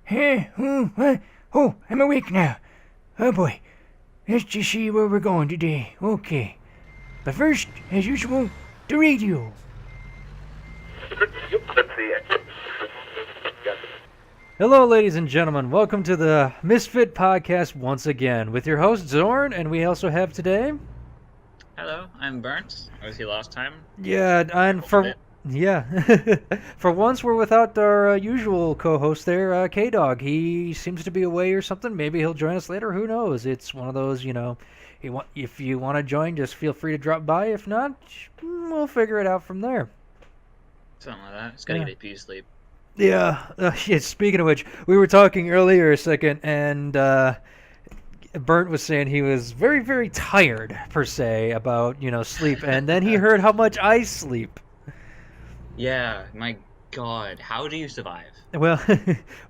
Hey, what? Oh, I'm awake now. Oh boy. Let's just see where we're going today. Okay. But first, as usual, the radio. Hello, ladies and gentlemen. Welcome to the Misfit podcast once again with your host Zorn, and we also have today. Hello, I'm Burnt. I was here last time. Yeah, and for for once we're without our usual co-host there, K-Dog. He seems to be away or something. Maybe he'll join us later. Who knows? It's one of those, if you want to join, just feel free to drop by. If not, we'll figure it out from there. Something like that. Just gotta get a few sleep. Yeah. Speaking of which, we were talking earlier a second, and Burnt was saying he was very, very tired, per se, about, sleep. And then he heard how much I sleep. Yeah, my God. How do you survive? Well,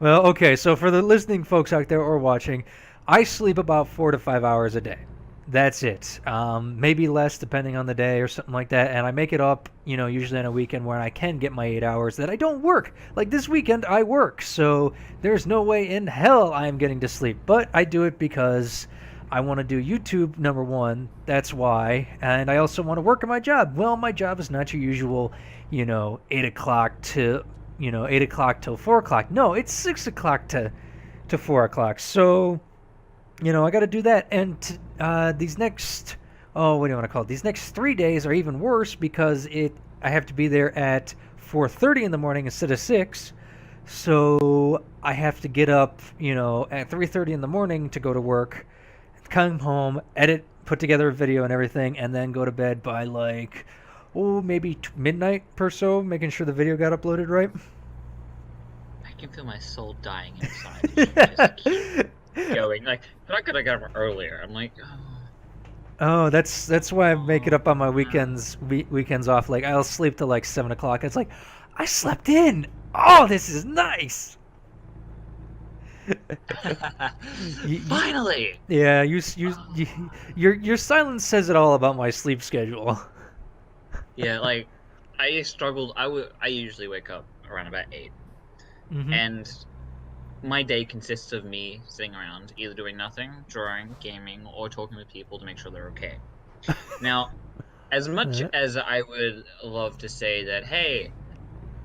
okay. So for the listening folks out there or watching, I sleep about 4 to 5 hours a day. That's it. Maybe less depending on the day or something like that. And I make it up, usually on a weekend where I can get my 8 hours that I don't work. Like this weekend, I work. So there's no way in hell I am getting to sleep. But I do it because I want to do YouTube, number one. That's why. And I also want to work at my job. Well, my job is not your usual, 8 o'clock to, 8 o'clock till 4 o'clock. No, it's 6 o'clock to 4 o'clock. So... I got to do that, and these next, what do you want to call it? These next 3 days are even worse because I have to be there at 4:30 in the morning instead of 6, so I have to get up, at 3:30 in the morning to go to work, come home, edit, put together a video and everything, and then go to bed by maybe midnight or so, making sure the video got uploaded right. I can feel my soul dying inside. Going but I could have got up earlier. I'm like, oh, that's why I make it up on my weekends off. Like I'll sleep till 7 o'clock. It's like I slept in. Oh, this is nice. Finally. Yeah, your silence says it all about my sleep schedule. Yeah, I struggled. I usually wake up around about 8, and my day consists of me sitting around, either doing nothing, drawing, gaming, or talking with people to make sure they're okay. Now, as much as I would love to say that, hey,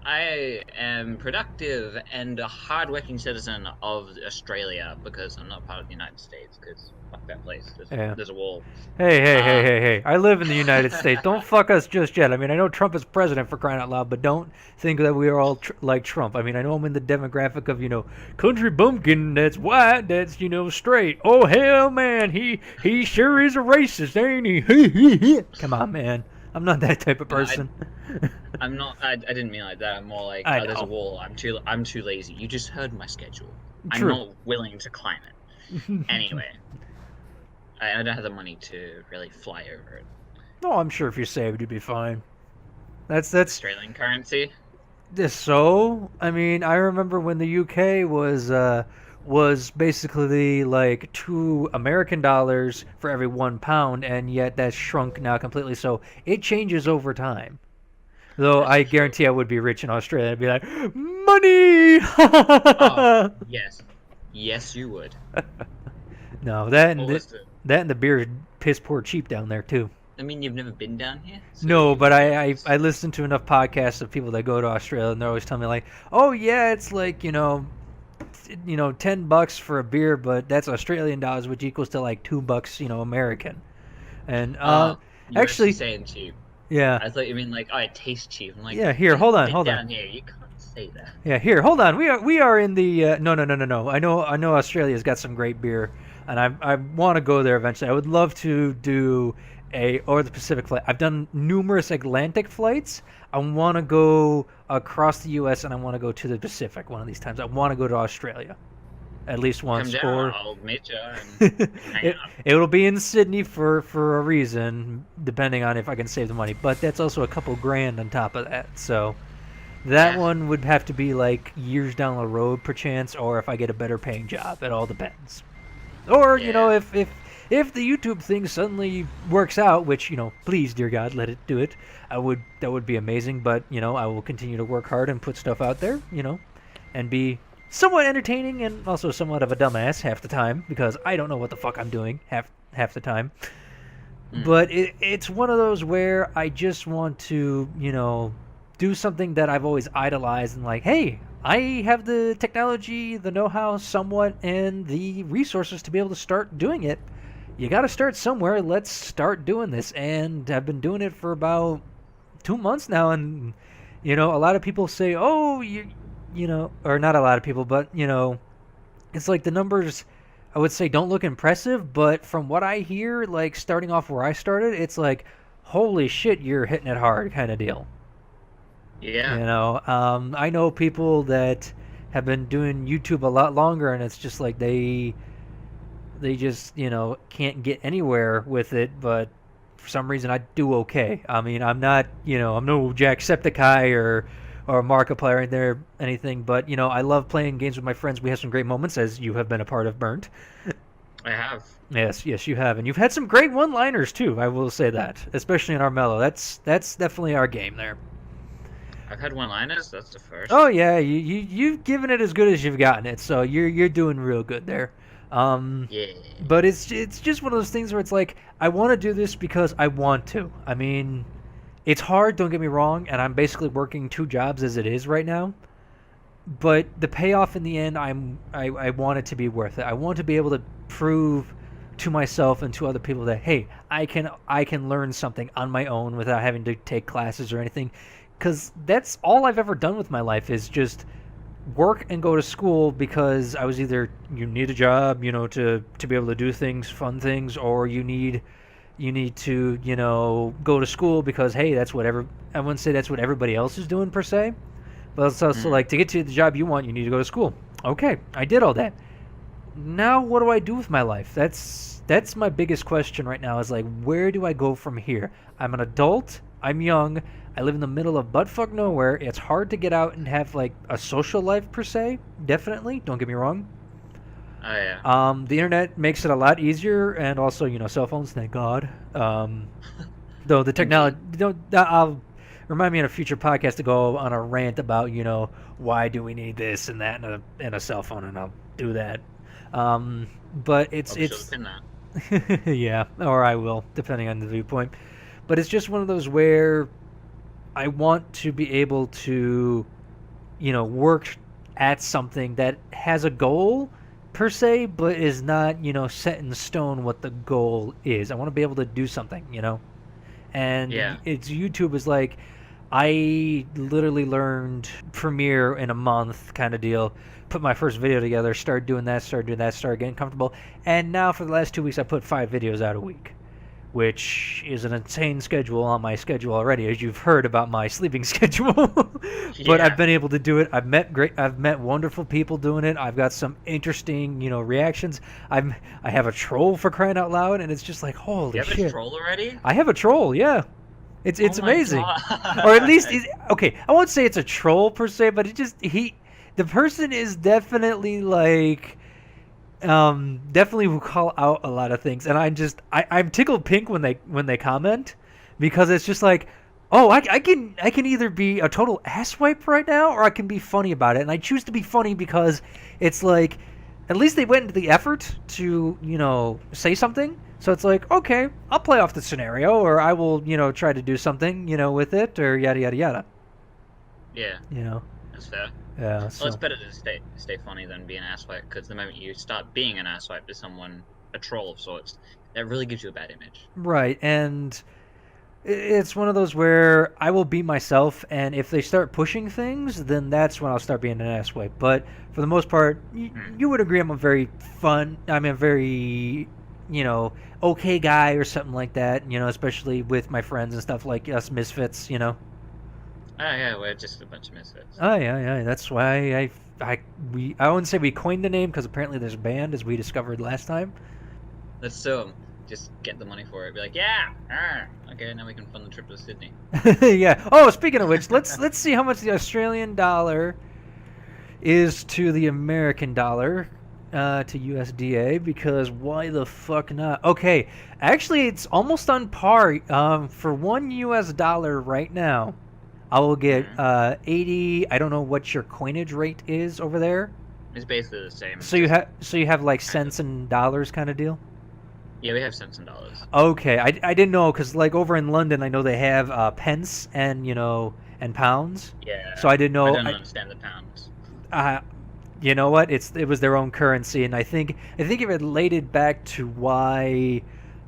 I am productive and a hardworking citizen of Australia, because I'm not part of the United States, because fuck that place. There's a wall. Hey. I live in the United States. Don't fuck us just yet. I mean, I know Trump is president for crying out loud, but don't think that we are all like Trump. I mean, I know I'm in the demographic of, country bumpkin that's white, that's, straight. Oh, hell, man, he sure is a racist, ain't he? Come on, man. I'm not that type of person. I'm not. I didn't mean like that. I'm more like, there's a wall. I'm too lazy. You just heard my schedule. True. I'm not willing to climb it. Anyway, I don't have the money to really fly over it. No, I'm sure if you saved, you'd be fine. That's Australian currency. So, I mean, I remember when the UK was basically like $2 for every £1, and yet that's shrunk now completely. So it changes over time. Though I guarantee I would be rich in Australia. I'd be like, money! Oh, yes, you would. No, that and the beer is piss poor cheap down there too. I mean, you've never been down here? So no, but I listen to enough podcasts of people that go to Australia, and they're always telling me like, oh yeah, it's like $10 for a beer, but that's Australian dollars, which equals to like $2, American. And actually saying cheap. Yeah. I thought you mean like, it tastes cheap. I'm like, yeah. Here, hold on. Down here, you can't say that. Yeah, here, hold on. We are in the no. I know Australia's got some great beer, and I want to go there eventually. I would love to do the Pacific flight. I've done numerous Atlantic flights. I want to go across the U.S. and I want to go to the Pacific one of these times. I want to go to Australia, at least once. Come down, I'll meet you and hang out. It'll be in Sydney for a reason, depending on if I can save the money. But that's also a couple grand on top of that. So that one would have to be like years down the road, perchance, or if I get a better paying job. It all depends. Or if the YouTube thing suddenly works out, which, please, dear God, let it do it, that would be amazing. But, I will continue to work hard and put stuff out there, and be somewhat entertaining and also somewhat of a dumbass half the time because I don't know what the fuck I'm doing half the time. But it's one of those where I just want to, do something that I've always idolized and like, hey, I have the technology, the know-how somewhat, and the resources to be able to start doing it. You got to start somewhere. Let's start doing this. And I've been doing it for about 2 months now. And, a lot of people say, oh, or not a lot of people, but, it's like the numbers, I would say, don't look impressive. But from what I hear, like starting off where I started, it's like, holy shit, you're hitting it hard kind of deal. Yeah. I know people that have been doing YouTube a lot longer, and it's just like they just, can't get anywhere with it, but for some reason I do okay. I mean, I'm not, I'm no Jacksepticeye or Markiplier in there, anything, but, I love playing games with my friends. We have some great moments, as you have been a part of, Burnt. I have. Yes, you have. And you've had some great one-liners, too, I will say that, especially in Armello. That's definitely our game there. I've had one-liners. That's the first. Oh yeah, you've given it as good as you've gotten it, so you're doing real good there. Yeah. But it's just one of those things where it's like I want to do this because I want to. I mean, it's hard. Don't get me wrong, and I'm basically working 2 jobs as it is right now. But the payoff in the end, I want it to be worth it. I want to be able to prove to myself and to other people that hey, I can learn something on my own without having to take classes or anything. Because that's all I've ever done with my life is just work and go to school because I was either you need a job, to be able to do things, fun things, or you need to, go to school because, hey, I wouldn't say that's what everybody else is doing per se. But it's also like to get to the job you want, you need to go to school. Okay, I did all that. Now what do I do with my life? That's my biggest question right now is like, where do I go from here? I'm an adult. I'm young. I live in the middle of buttfuck nowhere. It's hard to get out and have like a social life per se. Definitely, don't get me wrong. Oh yeah. The internet makes it a lot easier, and also cell phones. Thank God. Though the technology, I'll remind me in a future podcast to go on a rant about why do we need this and that in a cell phone, and I'll do that. But it's yeah, or I will depending on the viewpoint. But it's just one of those where I want to be able to, work at something that has a goal per se, but is not, set in stone what the goal is. I want to be able to do something, And it's YouTube is like, I literally learned Premiere in a month kind of deal. Put my first video together, started doing that, started getting comfortable. And now for the last 2 weeks, I put 5 videos out a week, which is an insane schedule on my schedule already, as you've heard about my sleeping schedule. But I've been able to do it. I've met wonderful people doing it. I've got some interesting, reactions. I have a troll for crying out loud, and it's just like, holy shit. You have a troll already? I have a troll, yeah. It's amazing. Or at least, okay, I won't say it's a troll per se, but the person is definitely like, definitely will call out a lot of things, and I'm tickled pink when they comment, because it's just like, oh, I can either be a total asswipe right now, or I can be funny about it, and I choose to be funny because it's like, at least they went into the effort to say something. So it's like, okay, I'll play off the scenario, or I will try to do something with it, or yada yada yada. Yeah. That's fair. Yeah. Well, it's better to stay funny than be an asswipe, because the moment you start being an asswipe to someone, a troll of sorts, that really gives you a bad image. Right, and it's one of those where I will be myself, and if they start pushing things, then that's when I'll start being an asswipe. But for the most part, you would agree I'm a very okay guy or something like that, especially with my friends and stuff like us misfits, Oh yeah, we're just a bunch of misfits. Oh yeah. That's why I wouldn't say we coined the name, because apparently there's a band, as we discovered last time. Let's sue them. Just get the money for it. Be like, yeah, okay, now we can fund the trip to Sydney. Yeah. Oh, speaking of which, let's see how much the Australian dollar is to the American dollar, to USDA, because why the fuck not? Okay, actually, it's almost on par. For $1 right now, I will get 80. I don't know what your coinage rate is over there. It's basically the same. So you have like cents and dollars kind of deal. Yeah, we have cents and dollars. Okay, I didn't know because like over in London, I know they have pence and and pounds. Yeah. So I didn't know. I don't understand the pounds. You know what? It was their own currency, and I think it related back to why,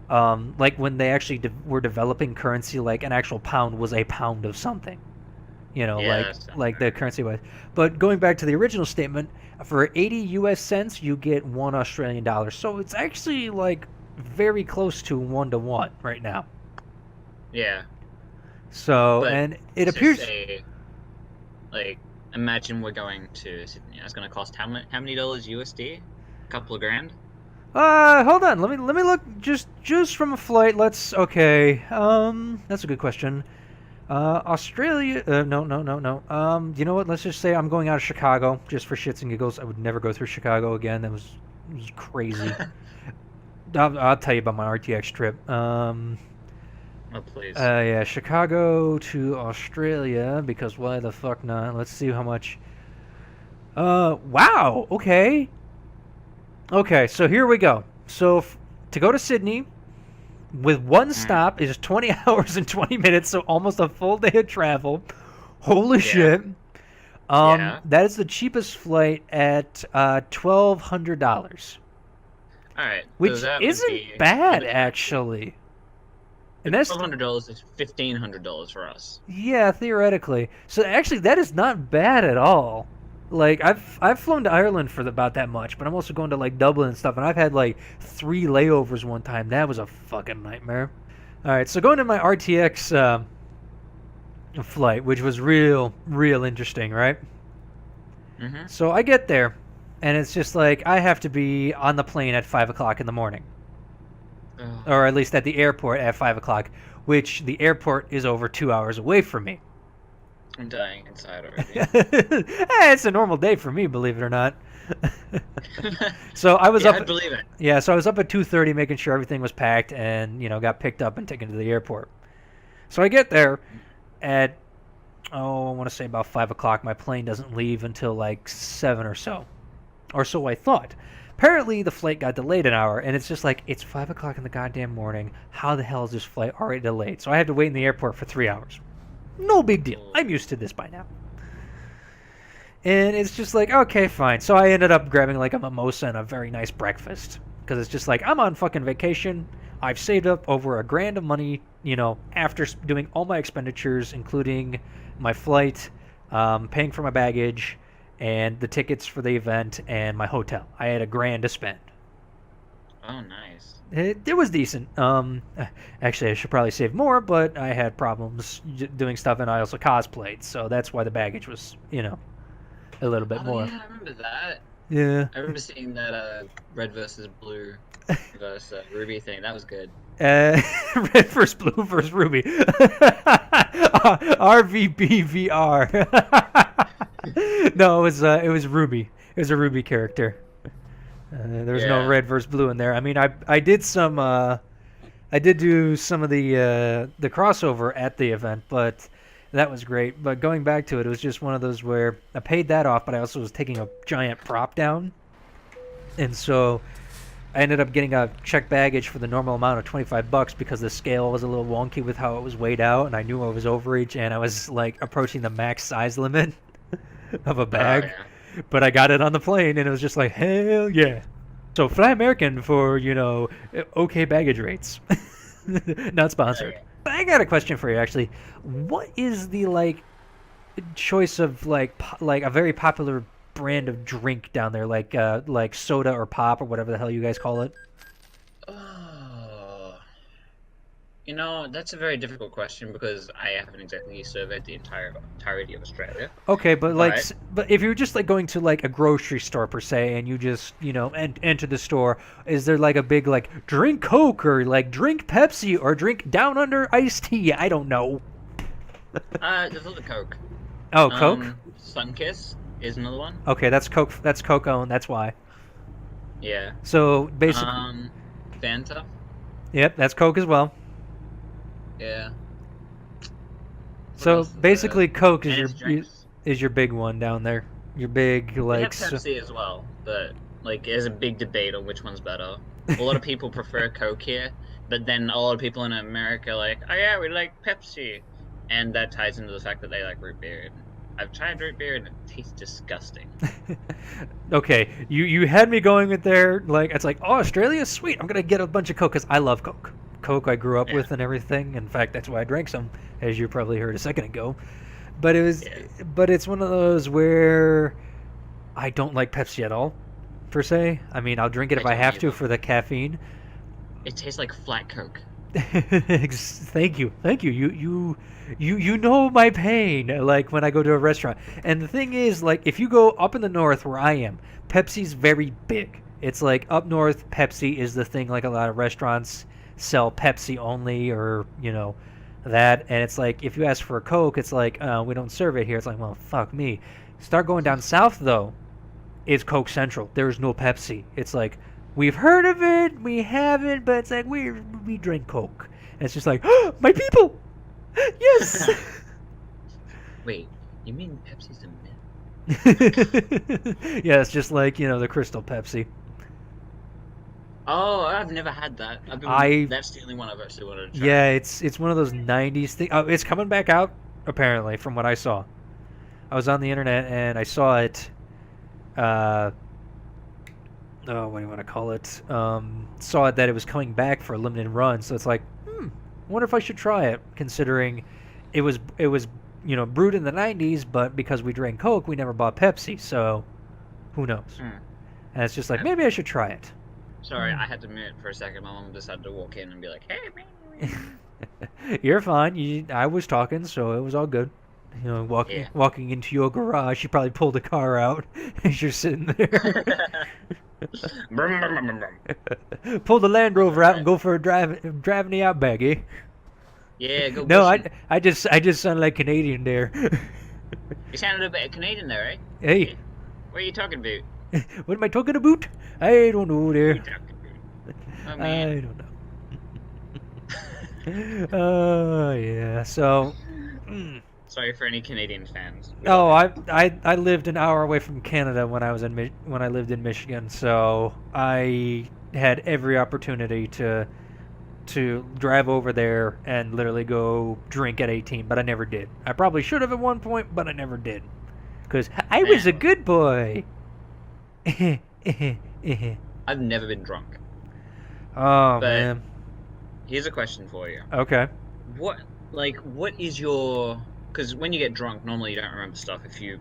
like when they actually were developing currency, like an actual pound was a pound of something. Yeah, like the currency was. But going back to the original statement, for 80 US cents, you get $1 Australian. So it's actually like very close to 1-to-1 right now. Yeah. So, But and it it's appears. just like, imagine we're going to Sydney. That's going to cost how many dollars USD? A couple of grand? Hold on. Let me look just from a flight. Okay. That's a good question. Australia. No. You know what? Let's just say I'm going out of Chicago just for shits and giggles. I would never go through Chicago again. It was crazy. I'll tell you about my RTX trip. Oh, please. Yeah, Chicago to Australia, because why the fuck not? Let's see how much. Wow. Okay. Okay, so here we go. So to go to Sydney with one stop is 20 hours and 20 minutes, so almost a full day of travel. Holy shit. That is the cheapest flight at $1,200. All right. Which so isn't bad, actually. And that's $1,200 is $1,500 for us. Yeah, theoretically. So actually, that is not bad at all. Like I've flown to Ireland for about that much, but I'm also going to like Dublin and stuff, and I've had like 3 layovers one time. That was a fucking nightmare. All right, so going to my RTX flight, which was real interesting, right? Mm-hmm. So I get there, and it's just like I have to be on the plane at 5 o'clock in the morning. Or at least at the airport at 5 o'clock, which the airport is over 2 hours away from me. I'm dying inside already. It's a normal day for me, believe it or not. So I was up. I believe it. Yeah, so I was up at 2:30 making sure everything was packed and, got picked up and taken to the airport. So I get there at, I want to say about 5 o'clock. My plane doesn't leave until like 7 or so. Or so I thought. Apparently, the flight got delayed an hour, and it's just like, it's 5 o'clock in the goddamn morning. How the hell is this flight already delayed? So I had to wait in the airport for 3 hours. No big deal. I'm used to this by now. And it's just like, okay, fine. So I ended up grabbing like a mimosa and a very nice breakfast. Because it's just like, I'm on fucking vacation. I've saved up over $1,000 of money, after doing all my expenditures, including my flight, paying for my baggage, and the tickets for the event, and my hotel. I had $1,000 to spend. Oh, nice. It was decent. Actually, I should probably save more, but I had problems doing stuff, and I also cosplayed, so that's why the baggage was, a little bit more. Yeah, I remember that. Yeah. I remember seeing that red versus blue versus Ruby thing. That was good. Red versus blue versus Ruby. RVBVR. No, it was Ruby. It was a Ruby character. There was no red versus blue in there. I mean, I did do some of the crossover at the event, but that was great. But going back to it, it was just one of those where I paid that off, but I also was taking a giant prop down, and so I ended up getting a checked baggage for the normal amount of $25 because the scale was a little wonky with how it was weighed out, and I knew I was overage, and I was like approaching the max size limit of a bag. Yeah. But I got it on the plane, and it was just like, hell yeah. So fly American for, okay baggage rates. Not sponsored. Okay. I got a question for you, actually. What is the, choice of, a very popular brand of drink down there, like soda or pop or whatever the hell you guys call it? That's a very difficult question because I haven't exactly surveyed the entirety of Australia. Okay, but but if you're just going to a grocery store per se, and you just enter the store, is there a big drink Coke or drink Pepsi or drink Down Under iced tea? I don't know. There's a little Coke. Oh, Coke. Sunkiss is another one. Okay, that's Coke. That's Coke-owned. That's why. Yeah. So basically. Fanta. Yep, that's Coke as well. Yeah. So basically, Coke is your your big one down there. big They like. have Pepsi as well, but like there's a big debate on which one's better. A lot of people prefer Coke here, but then a lot of people in America are like, oh yeah, we like Pepsi, and that ties into the fact that they like root beer. I've tried root beer and it tastes disgusting. Okay, you had me going with there. Like it's like, oh, Australia's sweet. I'm gonna get a bunch of Coke because I love Coke. Coke I grew up with and everything. In fact, that's why I drank some, as you probably heard a second ago. But it's one of those where I don't like Pepsi at all, per se. I mean, I'll drink it if I have to for the caffeine. It tastes like flat Coke. Thank you. You know my pain. Like when I go to a restaurant, and the thing is, like if you go up in the north where I am, Pepsi's very big. It's like up north, Pepsi is the thing. Like a lot of restaurants sell Pepsi only, or that. And it's like if you ask for a Coke, it's like we don't serve it here. It's like, well, fuck me. Start going down south though, it's Coke Central. There's no Pepsi. It's like we've heard of it, we haven't, but it's like we drink Coke. And it's just like, oh, my people. Yes. Wait, you mean Pepsi's a myth? Yeah, it's just like the Crystal Pepsi. Oh, I've never had that. That's the only one I've actually wanted to try. Yeah, it's one of those '90s things. Oh, it's coming back out apparently, from what I saw. I was on the internet and I saw it. What do you want to call it? Saw it that it was coming back for a limited run. So it's like, I wonder if I should try it, considering it was brewed in the '90s, but because we drank Coke, we never bought Pepsi. So who knows? And it's just like, maybe I should try it. Sorry, I had to mute for a second. My mom decided to walk in and be like, "Hey, man." You're fine. I was talking, so it was all good. Walking into your garage, you probably pulled a car out as you're sitting there. Pull the Land Rover out and go for a driving the Outback, eh? Yeah, go. No, I just sound like Canadian there. You sounded a bit Canadian there, eh? Hey. What are you talking about? What am I talking about? I don't know there. What are you talking about? Oh, man. I don't know. Oh, yeah. So. Sorry for any Canadian fans. Oh, I lived an hour away from Canada when I was when I lived in Michigan, so I had every opportunity to drive over there and literally go drink at 18, but I never did. I probably should have at one point, but I never did, because I was a good boy. I've never been drunk. Oh, man. Here's a question for you. Okay. What is your... Because when you get drunk, normally you don't remember stuff if you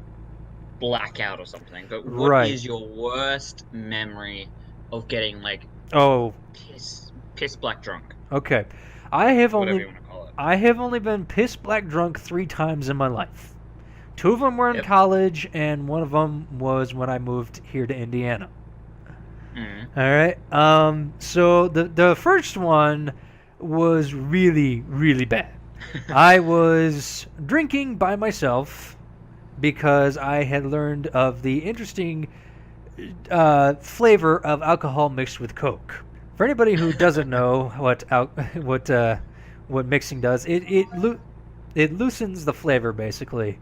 black out or something. But what is your worst memory of getting, like, piss black drunk? Okay. I have Whatever you want to call it. I have only been piss black drunk 3 times in my life. 2 of them were in college, and 1 of them was when I moved here to Indiana. All right. So the first one was really, really bad. I was drinking by myself because I had learned of the interesting flavor of alcohol mixed with Coke. For anybody who doesn't know what mixing does, it loosens the flavor basically,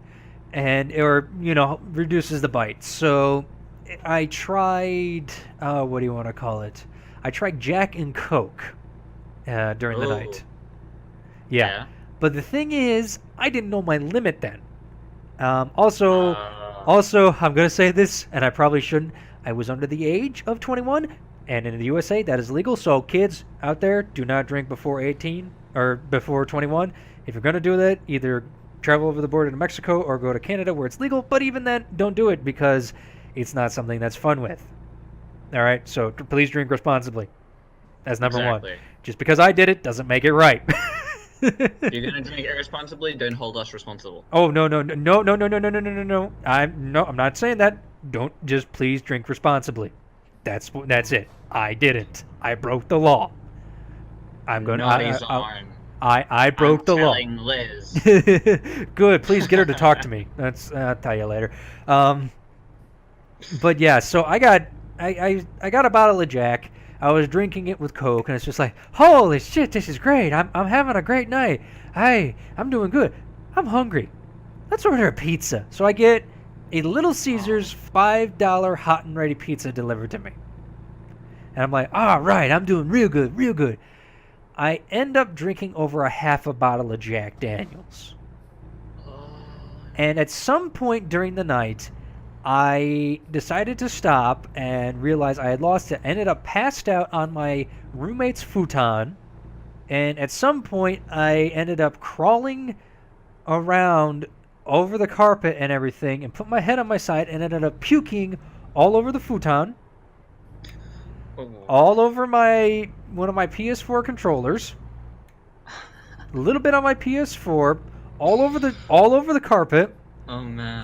and reduces the bite. So I tried what do you want to call it? I tried Jack and Coke during the night. Yeah. But the thing is, I didn't know my limit then. Also, I'm going to say this, and I probably shouldn't. I was under the age of 21, and in the USA, that is legal. So kids out there, do not drink before 18 or before 21. If you're going to do that, either travel over the border to Mexico or go to Canada where it's legal. But even then, don't do it because it's not something that's fun with. All right? So please drink responsibly. That's number one. Just because I did it doesn't make it right. You're gonna drink irresponsibly. Don't hold us responsible. Oh no. I'm not saying that. Don't just please drink responsibly. That's it. I didn't. I broke the law. I'm gonna. I broke the law. I'm telling Liz. Good. Please get her to talk to me. I'll tell you later. But yeah. So I got a bottle of Jack. I was drinking it with Coke, and it's just like, holy shit, this is great. I'm having a great night. I'm doing good. I'm hungry. Let's order a pizza. So I get a Little Caesars $5 hot and ready pizza delivered to me. And I'm like, all right, I'm doing real good, real good. I end up drinking over a half a bottle of Jack Daniels. And at some point during the night, I decided to stop and realized I had lost it. Ended up passed out on my roommate's futon. And at some point, I ended up crawling around over the carpet and everything and put my head on my side and ended up puking all over the futon. All over one of my PS4 controllers, a little bit on my PS4, all over the carpet. Oh man.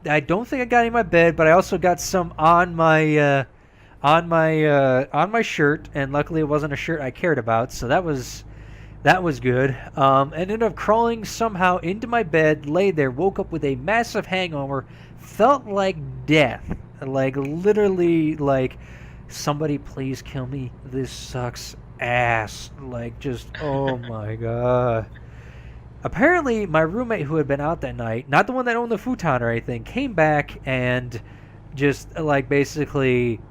I don't think I got any in my bed, but I also got some on my shirt, and luckily it wasn't a shirt I cared about, so that was good. Ended up crawling somehow into my bed, laid there, woke up with a massive hangover, felt like death, like literally like. Somebody please kill me. This sucks ass. Like, just, oh my god. Apparently, my roommate who had been out that night, not the one that owned the futon or anything, came back and just, like, basically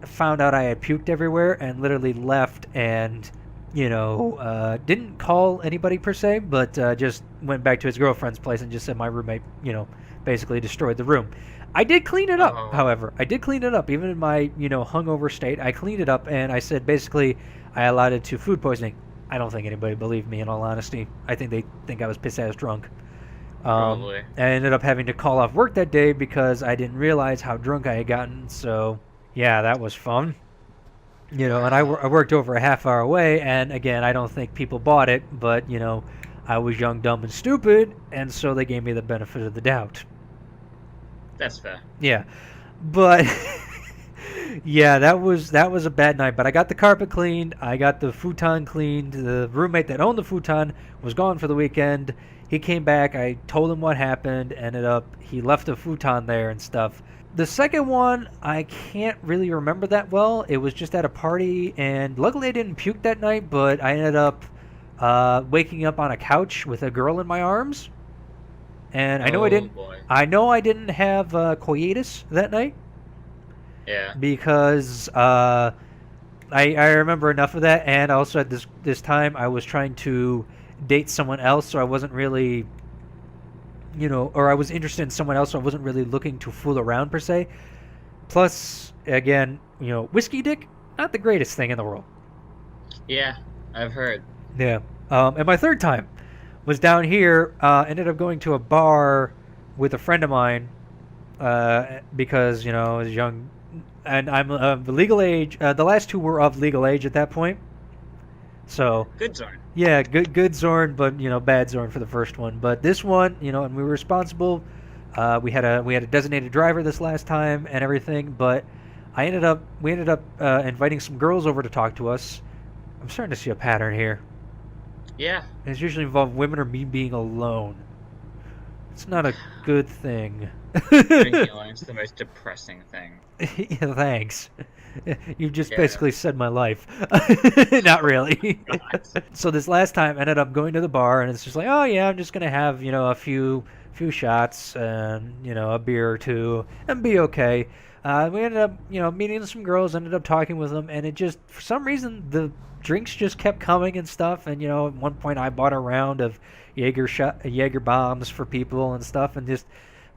found out I had puked everywhere and literally left and, didn't call anybody per se, but just went back to his girlfriend's place and just said my roommate, basically destroyed the room. I did clean it up, however. I did clean it up. Even in my, hungover state, I cleaned it up, and I said, basically, I allotted to food poisoning. I don't think anybody believed me, in all honesty. I think they think I was piss-ass drunk. Probably. I ended up having to call off work that day because I didn't realize how drunk I had gotten, so, yeah, that was fun. And I worked over a half hour away, and, again, I don't think people bought it, but, I was young, dumb, and stupid, and so they gave me the benefit of the doubt. That's fair. Yeah, but yeah, that was a bad night. But I got the carpet cleaned. I got the futon cleaned. The roommate that owned the futon was gone for the weekend. He came back. I told him what happened. He left the futon there and stuff. The second one, I can't really remember that well. It was just at a party, and luckily I didn't puke that night. But I ended up waking up on a couch with a girl in my arms. And I know I didn't. Boy. I know I didn't have coitus that night. Yeah. Because I remember enough of that, and also at this time I was trying to date someone else, so I wasn't really, or I was interested in someone else, so I wasn't really looking to fool around per se. Plus, again, whiskey dick, not the greatest thing in the world. Yeah, I've heard. Yeah. And my third time was down here, ended up going to a bar with a friend of mine because, I was young, and I'm of legal age. The last two were of legal age at that point. So Good Zorn. Yeah, good Zorn, but, bad Zorn for the first one. But this one, and we were responsible. We had a designated driver this last time and everything, but we ended up inviting some girls over to talk to us. I'm starting to see a pattern here. Yeah. It's usually involved women or me being alone. It's not a good thing. Drinking alone is the most depressing thing. Yeah, thanks. You've just basically said my life. Not really. So this last time I ended up going to the bar, and it's just like, oh yeah, I'm just gonna have, a few shots and, a beer or two and be okay. We ended up, meeting some girls, ended up talking with them, and it just, for some reason, the drinks just kept coming and stuff. And, at one point I bought a round of Jaeger bombs for people and stuff. And just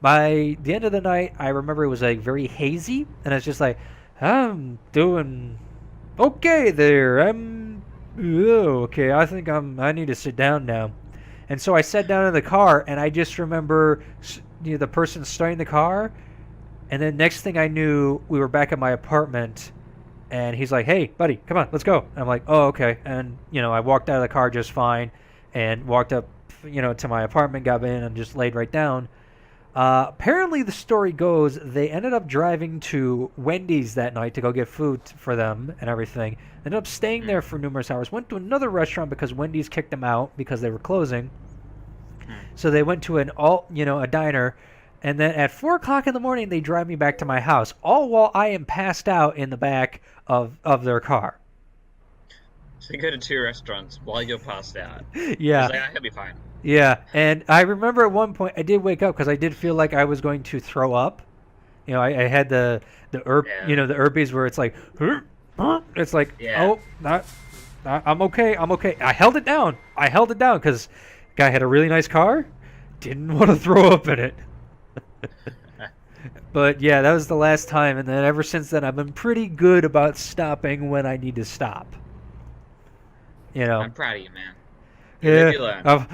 by the end of the night, I remember it was like very hazy, and it's just like, I'm doing okay there. Okay. I think I need to sit down now. And so I sat down in the car, and I just remember, the person starting the car. And then next thing I knew, we were back at my apartment, and he's like, hey, buddy, come on, let's go. And I'm like, oh, okay. And, I walked out of the car just fine and walked up, to my apartment, got in, and just laid right down. Apparently, the story goes they ended up driving to Wendy's that night to go get food for them and everything. Ended up staying there for numerous hours. Went to another restaurant because Wendy's kicked them out because they were closing. So they went to a diner. And then at 4 o'clock in the morning, they drive me back to my house, all while I am passed out in the back of their car. So you go to 2 restaurants while you're passed out. Yeah. Like, I could be fine. Yeah, and I remember at one point I did wake up because I did feel like I was going to throw up. I had Yeah. the herpes where it's like, it's like, Yeah. oh, I'm okay, I'm okay. I held it down. I held it down because guy had a really nice car. Didn't want to throw up in it. But yeah, that was the last time, and then ever since then, I've been pretty good about stopping when I need to stop. You know. I'm proud of you, man. You live, Yeah.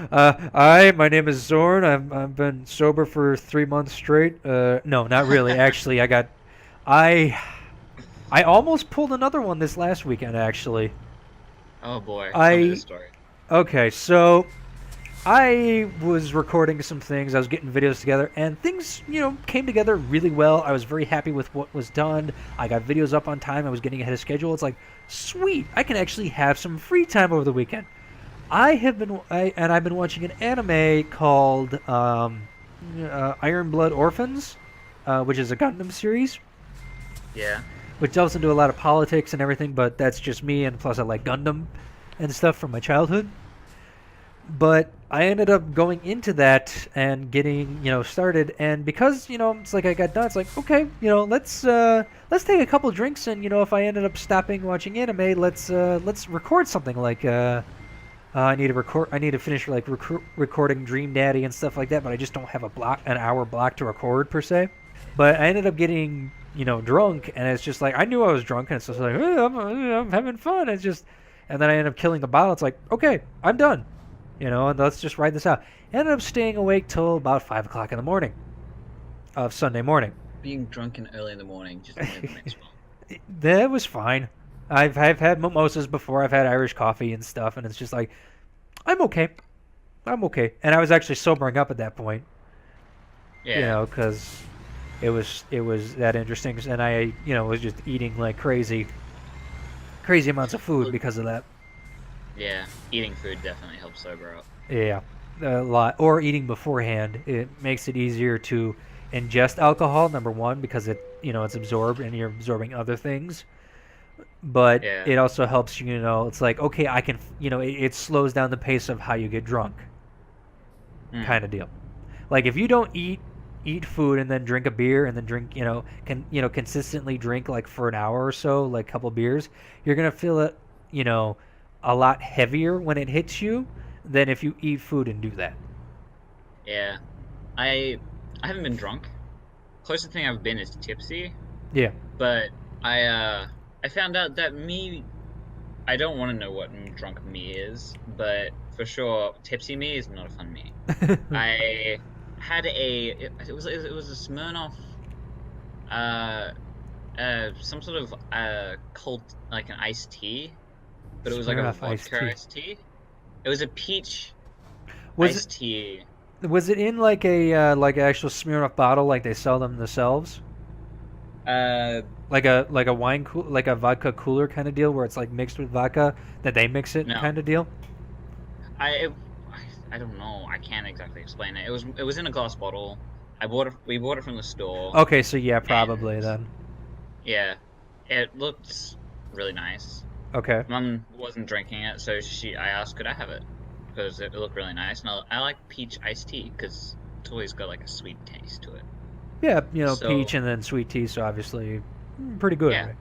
you learn. My name is Zorn. I've been sober for 3 months straight. No, not really. Actually, I I almost pulled another one this last weekend. Actually, Oh boy, tell me the story. okay. So I was recording some things. I was getting videos together, and things, came together really well. I was very happy with what was done. I got videos up on time. I was getting ahead of schedule. It's like, sweet, I can actually have some free time over the weekend. I've been watching an anime called Iron Blood Orphans, which is a Gundam series, Yeah. which delves into a lot of politics and everything. But that's just me, and plus I like Gundam and stuff from my childhood. But I ended up going into that and getting started, and because it's like I got done, it's like, okay, let's take a couple drinks, and if I ended up stopping watching anime, let's record something like I need to finish like recording Dream Daddy and stuff like that, but I just don't have an hour block to record per se. But I ended up getting drunk, and it's just like I knew I was drunk, and it's just like, I'm having fun. It's just, and then I ended up killing the bottle. It's like, okay, I'm done. And let's just ride this out. Ended up staying awake till about 5 o'clock in the morning of Sunday morning. Being drunken early in the morning just never makes well. That was fine. I've had mimosas before. I've had Irish coffee and stuff, and it's just like, I'm okay. I'm okay. And I was actually sobering up at that point. Yeah. Because it was that interesting, and I was just eating like crazy amounts of food because of that. Yeah. Eating food definitely helps sober up. Yeah, a lot. Or eating beforehand. It makes it easier to ingest alcohol, number one, because it's absorbed and you're absorbing other things. But Yeah. it also helps it's like, okay, I can, it slows down the pace of how you get drunk, kind of deal. Like if you don't eat food and then drink a beer and then drink, consistently drink like for an hour or so, like a couple beers, you're going to feel it, a lot heavier when it hits you than if you eat food and do that. Yeah. I haven't been drunk. Closest thing I've been is tipsy. Yeah. But I found out that I don't want to know what drunk me is, but for sure tipsy me is not a fun me. I had it was a Smirnoff some sort of cold, like an iced tea, but it was like a vodka iced tea. It was a peach iced tea. Was it in like a like an actual Smirnoff bottle, like they sell them themselves? Like a wine like a vodka cooler kind of deal, where it's like mixed with vodka that they mix it kind of deal. I don't know. I can't exactly explain it. It was in a glass bottle. We bought it from the store. Okay, so yeah, probably then. Yeah, it looked really nice. Okay. Mum wasn't drinking it, so I asked, could I have it? Because it looked really nice, and I like peach iced tea because it's always got like a sweet taste to it. Yeah, peach and then sweet tea, so obviously pretty good. Yeah. Right?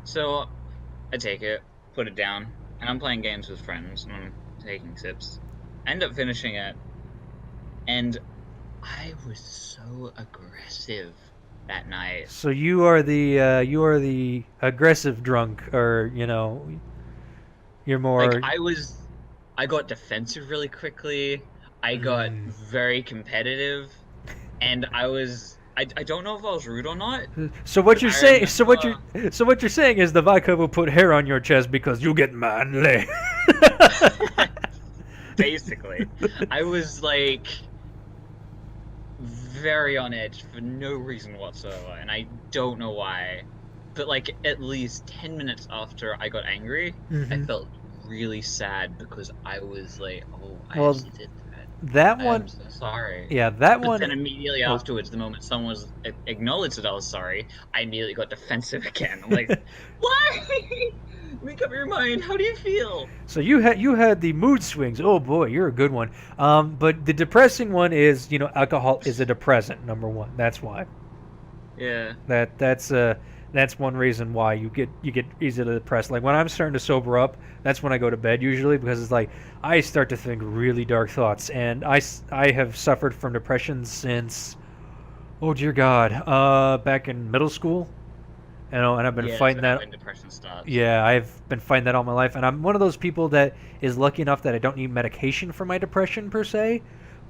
So I take it, put it down, and I'm playing games with friends, and I'm taking sips. I end up finishing it, and I was so aggressive that night. So you are the aggressive drunk, or you're more. Like I got defensive really quickly. I got very competitive, and I don't know if I was rude or not. So what you're saying? So what you're saying is the vodka will put hair on your chest because you get manly. Basically, I was like very on edge for no reason whatsoever, and I don't know why. But like at least 10 minutes after I got angry, I felt really sad because I was like, oh, I actually did that. That one. I'm so sorry. Yeah, that but one. Then immediately afterwards, the moment someone acknowledged that I was sorry, I immediately got defensive again. I'm like, why? Make up your mind. How do you feel? So you had the mood swings. Oh boy, you're a good one. But the depressing one is, alcohol is a depressant. Number one. That's why. Yeah. That's one reason why you get easily depressed. Like when I'm starting to sober up, that's when I go to bed usually, because it's like I start to think really dark thoughts, and I have suffered from depression since, oh dear God, back in middle school. And I've been fighting that. When depression starts. Yeah, I've been fighting that all my life, and I'm one of those people that is lucky enough that I don't need medication for my depression per se,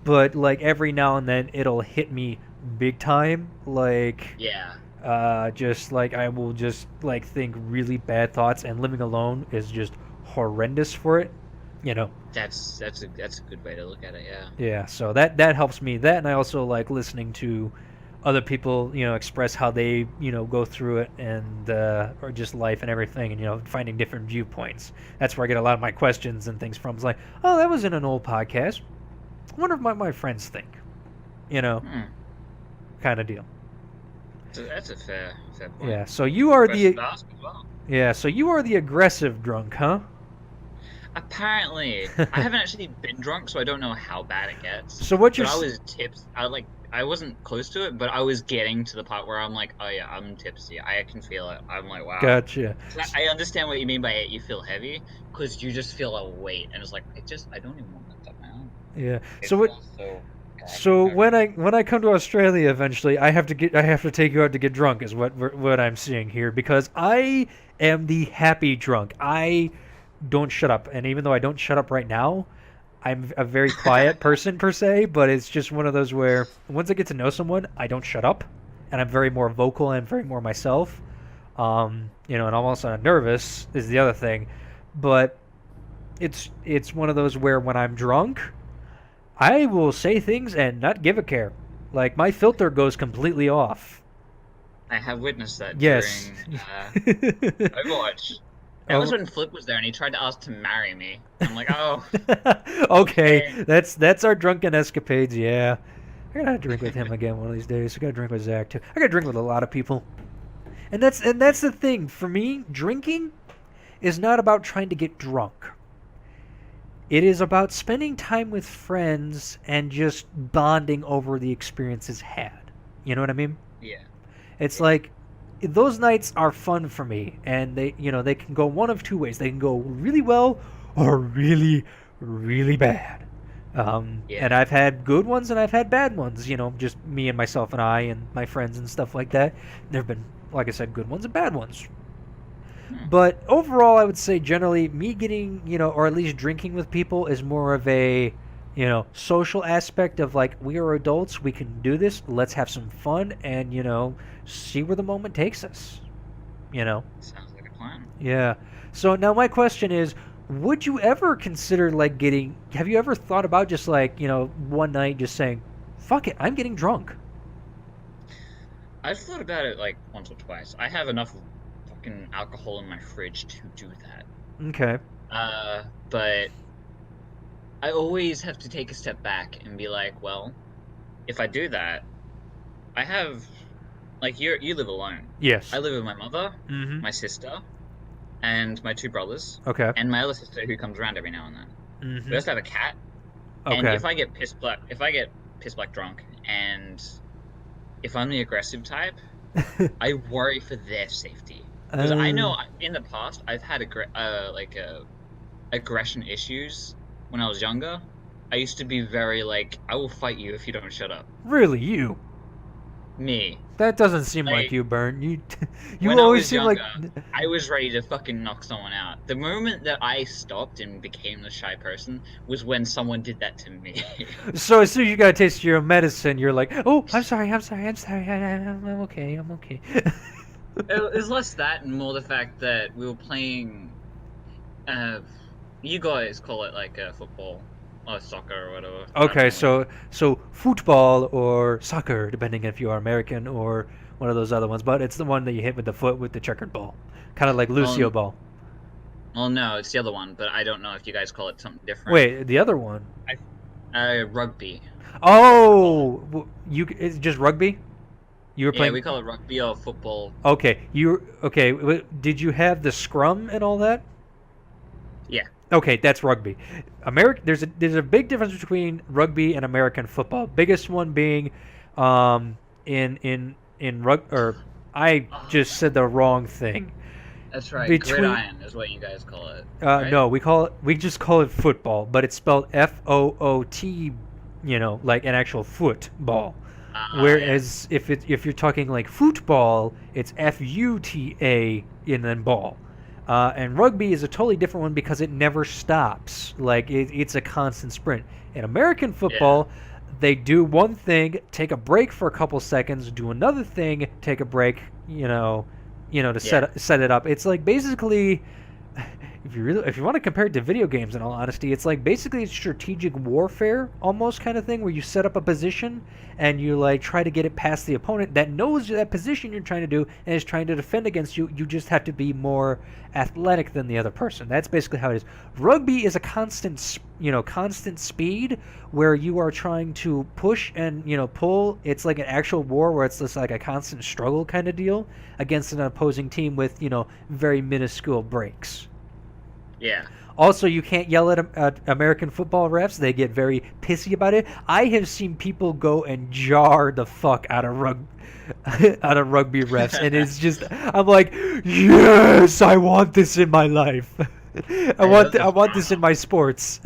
but like every now and then it'll hit me big time. Like Yeah. just like I will just like think really bad thoughts, and living alone is just horrendous for it. That's a good way to look at it. Yeah. Yeah, so that helps me. That, and I also like listening to other people, express how they, go through it, and or just life and everything, and finding different viewpoints. That's where I get a lot of my questions and things from. It's like, oh, that was in an old podcast. I wonder what my friends think. Kind of deal. So that's a fair point. Yeah. So you are the Ask as well. yeah. So you are the aggressive drunk, huh? Apparently, I haven't actually been drunk, so I don't know how bad it gets. So what But you're I was tips. I wasn't close to it, but I was getting to the part where I'm like, oh yeah, I'm tipsy. I can feel it. I'm like, wow. Gotcha. I understand what you mean by it. You feel heavy because you just feel a weight, and it's like I don't even want to lift up my arm. Yeah. It So what? feels so. So when I come to Australia eventually, I have to take you out to get drunk, is what I'm seeing here, because I am the happy drunk. I don't shut up, and even though I don't shut up right now, I'm a very quiet person per se, but it's just one of those where once I get to know someone, I don't shut up, and I'm very more vocal and very more myself. And I'm also nervous is the other thing, but it's one of those where when I'm drunk, I will say things and not give a care. Like my filter goes completely off. I have witnessed that Yes. during Overwatch. That was when Flip was there, and he tried to ask to marry me. I'm like, oh. Okay, that's our drunken escapades. Yeah, I gotta drink with him again one of these days. I gotta drink with Zach too. I gotta drink with a lot of people, and that's the thing for me. Drinking is not about trying to get drunk. It is about spending time with friends and just bonding over the experiences had. You know what I mean? Yeah. It's like those nights are fun for me, and they can go one of two ways. They can go really well or really, really bad. And I've had good ones and I've had bad ones. Just me and myself and I and my friends and stuff like that. There've been, like I said, good ones and bad ones. But overall, I would say generally me getting, or at least drinking with people is more of a, social aspect of like, we are adults, we can do this, let's have some fun and, see where the moment takes us. Sounds like a plan. Yeah. So now my question is, would you ever consider have you ever thought about just like, one night just saying, fuck it, I'm getting drunk? I've thought about it like once or twice. I have enough fucking alcohol in my fridge to do that. Okay. But I always have to take a step back and be like, well, if I do that, I have, like, you live alone. Yes. I live with my mother, Mm-hmm. my sister, and my two brothers, Okay. and my other sister who comes around every now and then. Mm-hmm. We also have a cat. And Okay. if I get piss black drunk, and if I'm the aggressive type, I worry for their safety. Because I know in the past I've had aggression issues when I was younger. I used to be very like, I will fight you if you don't shut up. Really, you? Me. That doesn't seem like Like, you, Burn. You When I always was seem younger, like. I was ready to fucking knock someone out. The moment that I stopped and became the shy person was when someone did that to me. So as soon as you got a taste of your own medicine, you're like, oh, I'm sorry. I'm okay. I'm okay. It was less that and more the fact that we were playing. You guys call it like football or soccer or whatever. Okay, so football or soccer, depending if you are American or one of those other ones, but it's the one that you hit with the foot with the checkered ball, kind of like Lucio ball. Well, no, it's the other one, but I don't know if you guys call it something different. Wait, the other one? Rugby. Oh, it's just rugby? You were Yeah, playing. we call it rugby or football. Okay, Did you have the scrum and all that? Yeah. Okay, that's rugby. There's a big difference between rugby and American football. Biggest one being, in rug or I just said the wrong thing. That's right. Between Gridiron is what you guys call it, right? no, we just call it football, but it's spelled FOOT, like an actual football. Whereas if you're talking like football, it's FUTA and then ball. And rugby is a totally different one because it never stops. Like it's a constant sprint. In American football, they do one thing, take a break for a couple seconds, do another thing, take a break. To set it up. It's like basically, if you want to compare it to video games, in all honesty, it's like basically strategic warfare almost kind of thing where you set up a position and you like try to get it past the opponent that knows that position you're trying to do and is trying to defend against you. You just have to be more athletic than the other person. That's basically how it is. Rugby is a constant speed where you are trying to push and pull. It's like an actual war where it's just like a constant struggle kind of deal against an opposing team with very minuscule breaks. Yeah. Also, you can't yell at American football refs. They get very pissy about it. I have seen people go and jar the fuck out of rugby refs, and it's just, I'm like, yes, I want this in my life. I want this in my sports.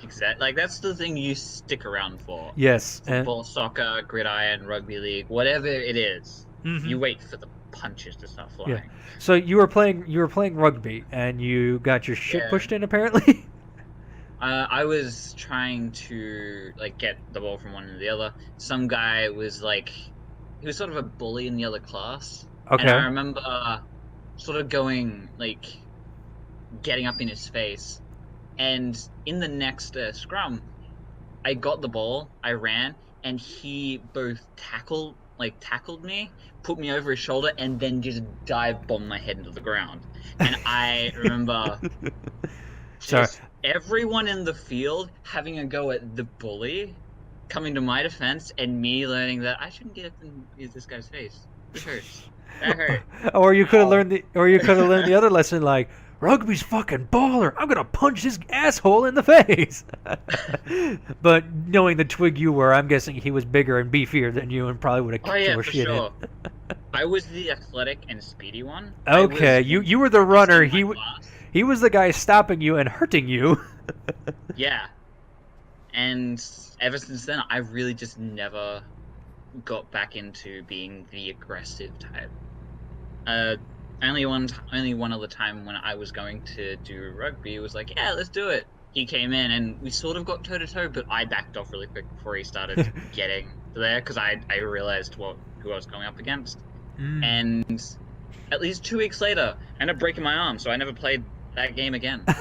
Exactly. Like that's the thing you stick around for. Yes. Football, soccer, gridiron, rugby league, whatever it is. Mm-hmm. You wait for the punches to start flying. Yeah. So you were playing rugby and you got your shit pushed in apparently. I was trying to get the ball from one to the other. Some guy was he was sort of a bully in the other class. Okay. And I remember sort of getting up in his face, and in the next scrum, I got the ball, I ran, and he both tackled me, put me over his shoulder, and then just dive bombed my head into the ground. And I remember just everyone in the field having a go at the bully, coming to my defense, and me learning that I shouldn't get up and use this guy's face. It hurts. That hurt. Or you could have learned the other lesson, like, rugby's fucking baller. I'm gonna punch this asshole in the face. But knowing the twig you were, I'm guessing he was bigger and beefier than you, and probably would have kicked your shit in. I was the athletic and speedy one. Okay, you were the runner. He was the guy stopping you and hurting you. Yeah, and ever since then, I really just never got back into being the aggressive type. Only one other time when I was going to do rugby, it was like, yeah, let's do it. He came in and we sort of got toe to toe, but I backed off really quick before he started getting there because I realized who I was going up against. And at least 2 weeks later, I ended up breaking my arm, so I never played that game again. I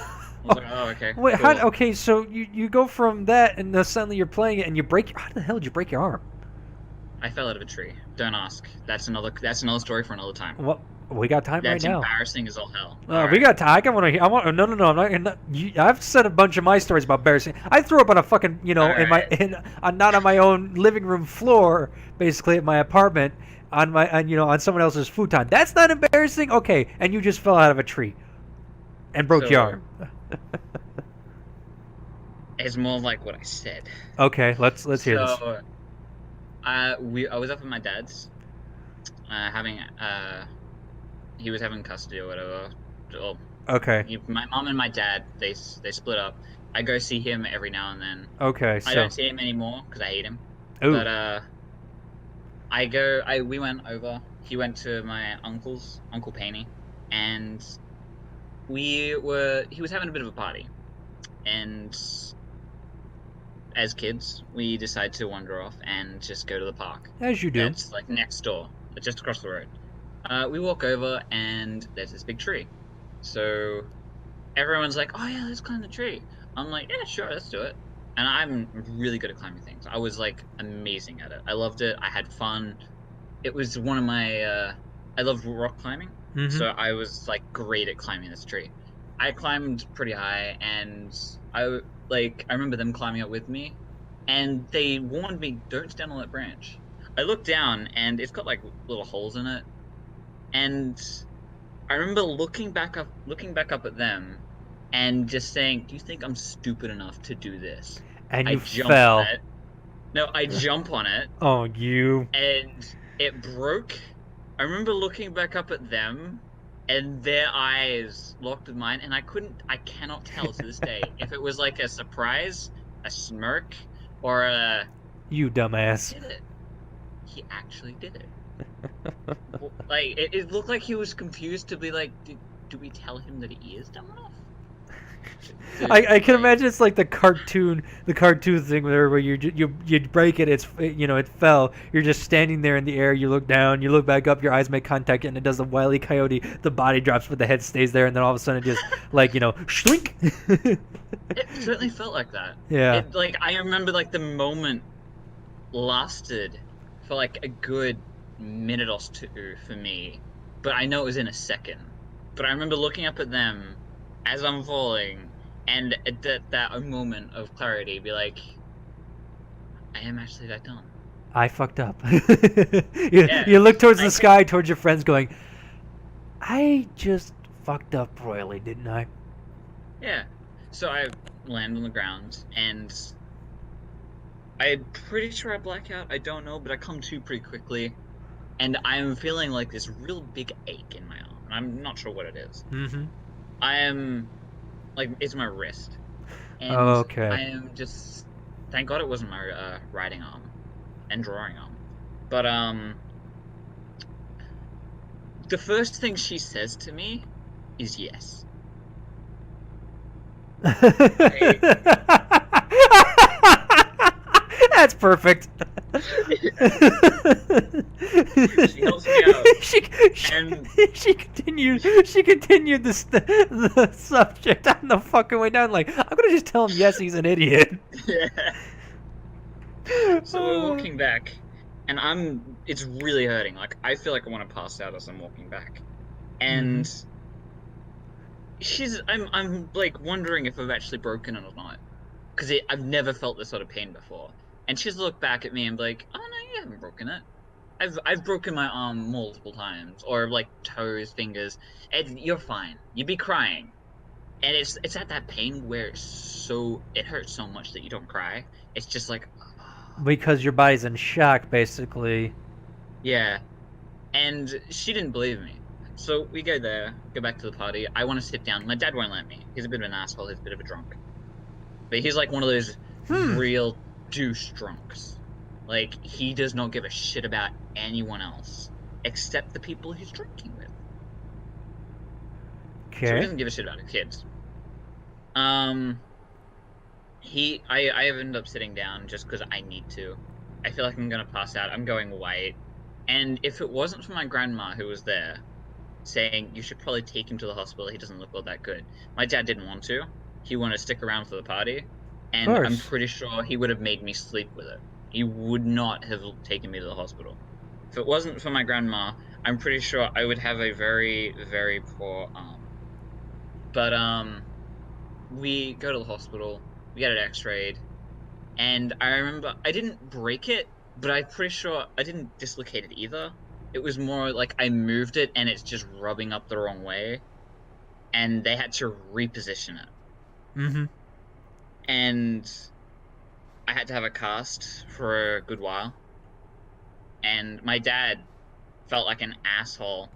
was like, oh, okay. Wait, cool. okay, so you go from that and then suddenly you're playing it and you break. How the hell did you break your arm? I fell out of a tree. Don't ask. That's another story for another time. Well, we got time right now. That's embarrassing as all hell. We got time. No. I'm not. I've said a bunch of my stories about embarrassing. I threw up on a fucking, not on my own living room floor, basically at my apartment, on someone else's futon. That's not embarrassing. Okay, and you just fell out of a tree, and broke your arm. It's more like what I said. Okay, let's hear this. I was up at my dad's, he was having custody or whatever. Okay. My mom and my dad, they split up. I go see him every now and then. Okay, so I don't see him anymore because I hate him. Ooh. But we went over. He went to my Uncle Paney, and he was having a bit of a party, and as kids, we decided to wander off and just go to the park. As you do. It's next door, just across the road. We walk over and there's this big tree. So everyone's like, oh yeah, let's climb the tree. I'm like, yeah, sure, let's do it. And I'm really good at climbing things. I was amazing at it. I loved it. I had fun. It was one of my, I love rock climbing. Mm-hmm. So I was great at climbing this tree. I climbed pretty high and I remember them climbing up with me and they warned me, don't stand on that branch. I look down and it's got like little holes in it, and I remember looking back up at them, and just saying, "Do you think I'm stupid enough to do this?" And I you jump on fell. it. No, I jump on it, Oh, you. and it broke. I remember looking back up at them, and their eyes locked with mine, and I cannot tell to this day if it was like a surprise, a smirk, or a You he dumbass. did it. He actually did it. Like it looked like he was confused to be like, do we tell him that he is dumb enough? I can Like, imagine it's like the cartoon thing where you break it, it fell. You're just standing there in the air. You look down, you look back up, your eyes make contact, and it does the Wile E. Coyote. The body drops, but the head stays there, and then all of a sudden it just shrink. it certainly felt like that. Yeah. It like I remember like the moment lasted for like a good minute or two for me, but I know it was in a second. But I remember looking up at them as I'm falling, and at that moment of clarity, be like, I am actually that dumb. I fucked up. Yeah, You look towards the I sky, towards your friends, going, I just fucked up royally, didn't I? yeah. So I land on the ground, and I'm pretty sure I black out. I don't know, but I come to pretty quickly, and I'm feeling like this real big ache in my arm, and I'm not sure what it is. Mm-hmm. I am like it's my wrist, and Okay. I am just thank God it wasn't my writing arm and drawing arm. But the first thing she says to me is yes. That's perfect. She helps me out, She, and she continued the subject on the fucking way down. Like, I'm gonna just tell him yes, he's an idiot. yeah. So we're walking back, and it's really hurting. Like I feel like I want to pass out as I'm walking back, and I'm like wondering if I've actually broken it or not, because I've never felt this sort of pain before. And she's looked back at me and be like, "Oh no, you haven't broken it. I've broken my arm multiple times, or like toes, fingers, and you're fine. You'd be crying." And it's at that pain where it hurts so much that you don't cry. It's just like, Because your body's in shock, basically. yeah. And she didn't believe me. So we go there, go back to the party. I want to sit down. My dad won't let me. He's a bit of an asshole. He's a bit of a drunk. But he's like one of those real douche drunks. Like, he does not give a shit about anyone else except the people he's drinking with. So he Okay. doesn't give a shit about his kids. I have ended up sitting down just because I need to. I feel like I'm gonna pass out. I'm going white. And if it wasn't for my grandma who was there saying, you should probably take him to the hospital, he doesn't look all that good. My dad didn't want to. He wanted to stick around for the party. And Of I'm course. pretty sure he would have made me sleep with it. He would not have taken me to the hospital. If it wasn't for my grandma, I'm pretty sure I would have a very, very poor arm. But we go to the hospital, we get it x-rayed, and I remember I didn't break it, but I'm pretty sure I didn't dislocate it either. It was more like I moved it and it's just rubbing up the wrong way, and they had to reposition it. Mm-hmm. And I had to have a cast for a good while. And my dad felt like an asshole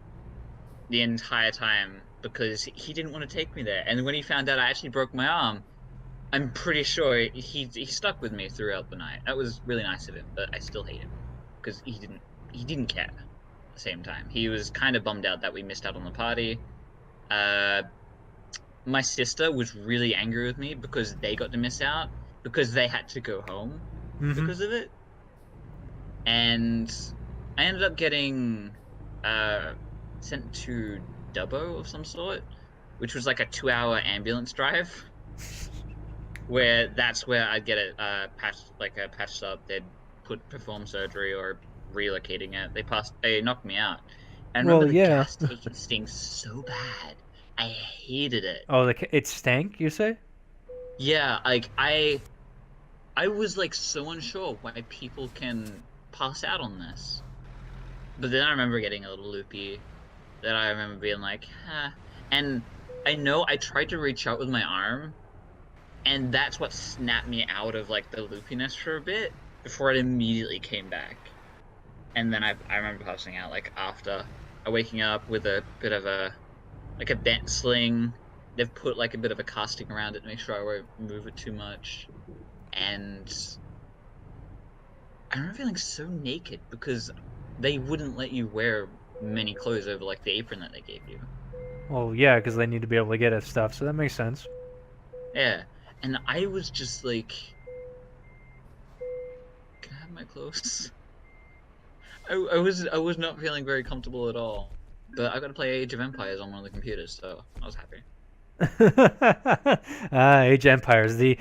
the entire time because he didn't want to take me there. And when he found out I actually broke my arm, I'm pretty sure he stuck with me throughout the night. That was really nice of him, but I still hate him because he didn't care. At the same time, he was kind of bummed out that we missed out on the party. My sister was really angry with me because they got to miss out because they had to go home because of it. And I ended up getting sent to Dubbo of some sort, which was like a 2-hour ambulance drive. Where that's where I'd get it patched up. They'd perform surgery or relocating it. They knocked me out. And Well, remember the yeah. gas station stinks so bad. I hated it. Oh, it stank, you say? Yeah, like I was like so unsure why people can pass out on this. But then I remember getting a little loopy. Then I remember being like, and I know I tried to reach out with my arm, and that's what snapped me out of like the loopiness for a bit before it immediately came back. And then I remember passing out like after waking up with a bit of a bent sling. They've put like a bit of a casting around it to make sure I won't move it too much. And I remember feeling so naked because they wouldn't let you wear many clothes over like the apron that they gave you. Well, yeah, because they need to be able to get at stuff, so that makes sense. Yeah, and I was just like, can I have my clothes? I was not feeling very comfortable at all. But I got to play Age of Empires on one of the computers, so I was happy. Age of Empires, the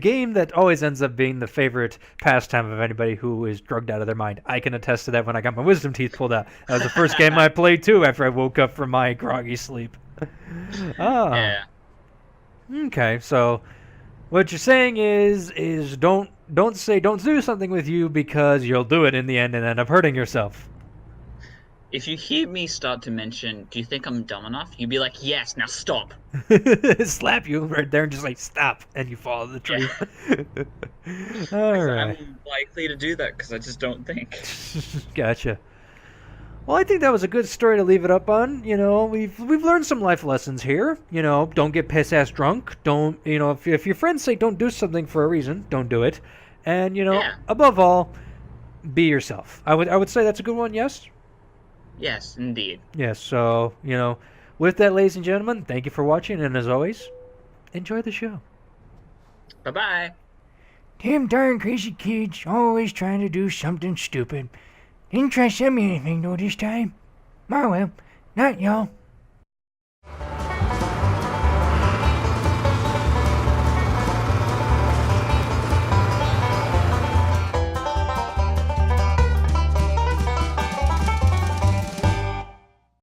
game that always ends up being the favorite pastime of anybody who is drugged out of their mind. I can attest to that when I got my wisdom teeth pulled out. That was the first game I played too after I woke up from my groggy sleep. Yeah. Okay, so what you're saying is don't do something with you because you'll do it in the end and end up hurting yourself. If you hear me start to mention, do you think I'm dumb enough? You'd be like, yes, now stop. Slap you right there and just like, stop, and you fall in the tree. Yeah. All right. I'm likely to do that because I just don't think. Gotcha. Well, I think that was a good story to leave it up on. You know, we've learned some life lessons here. You know, don't get piss-ass drunk. Don't, you know, if your friends say don't do something for a reason, don't do it. And, you know, above all, be yourself. I would say that's a good one, yes? Yes, indeed. Yes, so, you know, with that, ladies and gentlemen, thank you for watching, and as always, enjoy the show. Bye-bye. Damn darn crazy kids, always trying to do something stupid. Didn't try to send me anything though this time. Oh well, not y'all.